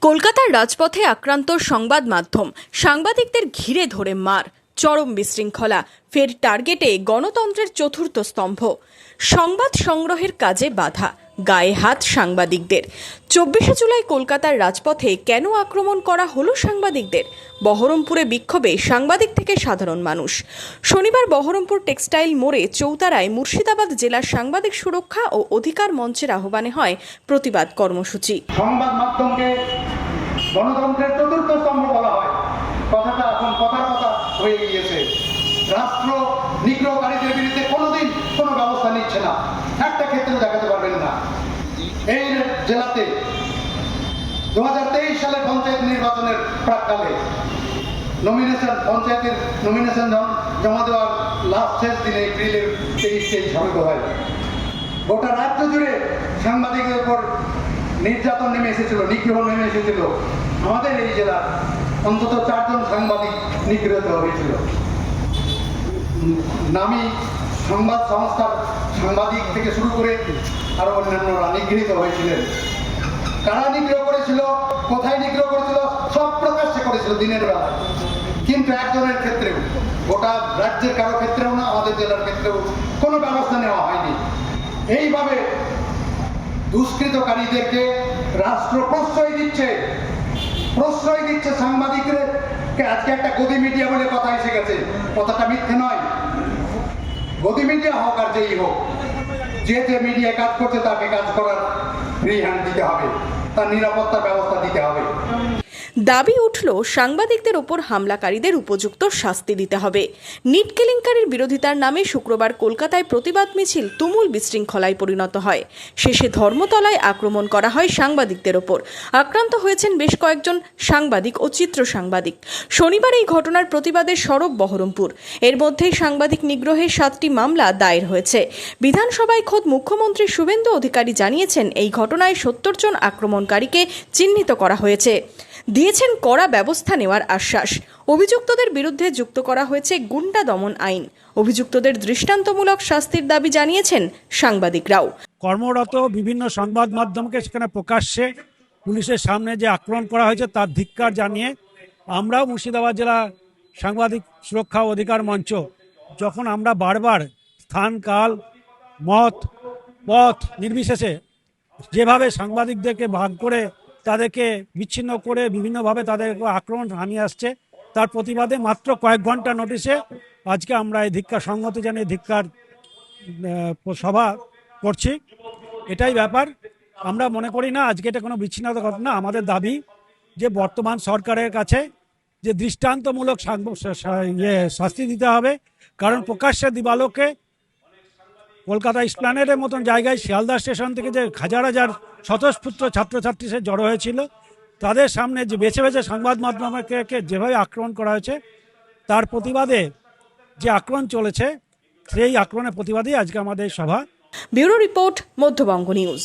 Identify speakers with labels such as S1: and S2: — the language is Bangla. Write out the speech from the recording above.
S1: কলকাতার রাজপথে আক্রান্ত সংবাদ মাধ্যম, সাংবাদিকদের ঘিরে ধরে মার, চরম বিশৃঙ্খলা, ফের টার্গেটে গণতন্ত্রের চতুর্থ স্তম্ভ। সংবাদ সংগ্রহের কাজে বাধা, গায়ে হাত সাংবাদিকদের। 24শে জুলাই কলকাতার রাজপথে কেন আক্রমণ করা হলো সাংবাদিকদের? বহরমপুরে বিক্ষোভে সাংবাদিক থেকে সাধারণ মানুষ। শনিবার বহরমপুর টেক্সটাইল মোড়ে চৌতারায় মুর্শিদাবাদ জেলার সাংবাদিক সুরক্ষা ও অধিকার মঞ্চের আহ্বানে হয় প্রতিবাদ কর্মসূচি।
S2: সংবাদ মাধ্যমকে গণতন্ত্রের চতুর্থ স্তম্ভ বলা হয়, কথাটা এখন কথার কথা হয়ে গিয়েছে। রাষ্ট্র নিগ্রহকারীদের বিরুদ্ধে কোনোদিন কোনো ব্যবস্থা নিচ্ছে না, একটা ক্ষেত্রে দেখাতে পারবেন না। এই জেলাতে 2023 সালে পঞ্চায়েত নির্বাচনের প্রাককালে পঞ্চায়েতের নমিনেশন জমা দেওয়ার লাস্ট শেষ দিনে এপ্রিলের 23 ঝড় হয়। গোটা রাজ্য জুড়ে সাংবাদিকদের উপর নির্যাতন নেমে এসেছিল, নিগ্রহ নেমে এসেছিল। আমাদের এই জেলার অন্তত 4 জন সাংবাদিক নিগৃহীত হয়েছিল। নামী সংবাদ সংস্থার সাংবাদিক থেকে শুরু করে আরো অন্যান্যরা নিগৃহীত হয়েছিলেন। কারা নিগ্রহ করেছিল, কোথায় নিগ্রহ করেছিল, সব প্রকাশ্যে করেছিল দিনের বেলা। কিন্তু একজনের ক্ষেত্রেও, গোটা রাজ্যের কারো ক্ষেত্রেও না, আমাদের জেলার ক্ষেত্রেও কোনো ব্যবস্থা নেওয়া হয়নি। এইভাবে দুষ্কৃতকারীদেরকে রাষ্ট্র প্রশ্রয় দিচ্ছে সাংবাদিকদেরকে। আজকে একটা গদি মিডিয়া বলে কথা এসে গেছে, কথাটা মিথ্যে নয়। গদি মিডিয়া হোক আর যেই হোক, যে মিডিয়ায় কাজ করছে তাকে কাজ করার ফ্রি হ্যান্ড দিতে হবে, তার নিরাপত্তার ব্যবস্থা দিতে হবে।
S1: দাবি উঠল, সাংবাদিকদের ওপর হামলাকারীদের উপযুক্ত শাস্তি দিতে হবে। নিট কেলেঙ্কারির বিরোধিতার নামে শুক্রবার কলকাতায় প্রতিবাদ মিছিল তুমুল বিশৃঙ্খলায় পরিণত হয়। শেষে ধর্মতলায় আক্রমণ করা হয় সাংবাদিকদের ওপর। আক্রান্ত হয়েছেন বেশ কয়েকজন সাংবাদিক ও চিত্র সাংবাদিক। শনিবার এই ঘটনার প্রতিবাদে সরব বহরমপুর। এর মধ্যেই সাংবাদিক নিগ্রহে 7টি মামলা দায়ের হয়েছে। বিধানসভায় খোদ মুখ্যমন্ত্রী শুভেন্দু অধিকারী জানিয়েছেন, এই ঘটনায় 70 জন আক্রমণকারীকে চিহ্নিত করা হয়েছে, দিয়েছেন কড়া ব্যবস্থা নেওয়ার আশ্বাস। অভিযুক্তদের বিরুদ্ধে যুক্ত করা হয়েছে গুন্ডা দমন আইন। অভিযুক্তদের দৃষ্টান্তমূলক শাস্তির দাবি জানিয়েছেন সাংবাদিকরাও।
S3: কর্মরত বিভিন্ন সংবাদ মাধ্যমকে সেখানে প্রকাশ্যে পুলিশের সামনে যে আক্রমণ করা হয়েছে তার ধিক্কার জানিয়ে আমরাও মুর্শিদাবাদ জেলা সাংবাদিক সুরক্ষা অধিকার মঞ্চ, যখন আমরা বারবার স্থান, কাল, মত, পথ নির্বিশেষে যেভাবে সাংবাদিকদেরকে ভাগ করে তাদেরকে বিচ্ছিন্ন করে বিভিন্নভাবে তাদের আক্রমণ হানিয়ে আসছে, তার প্রতিবাদে মাত্র কয়েক ঘন্টা নোটিশে আজকে আমরা এই ধিক্কার সংহতি জানিয়ে ধিক্কার সভা করছি। এটাই ব্যাপার। আমরা মনে করি না আজকে এটা কোনো বিচ্ছিন্নতা ঘটনা। আমাদের দাবি যে বর্তমান সরকারের কাছে যে দৃষ্টান্তমূলক শাস্তি দিতে হবে, কারণ প্রকাশ্যে দিবালোকে কলকাতা ইস্প্ল্যানেডের মতন জায়গায় শিয়ালদা স্টেশন থেকে যে হাজার হাজার স্বতঃস্ফূর্ত ছাত্রছাত্রী সে জড়ো হয়েছিল, তাদের সামনে যে বেছে বেছে সংবাদ মাধ্যমকে যেভাবে আক্রমণ করা হয়েছে, তার প্রতিবাদে যে আক্রমণ চলেছে, সেই আক্রমণের প্রতিবাদেই আজকে আমাদের সভা।
S1: Bureau report, Madhyabanga news.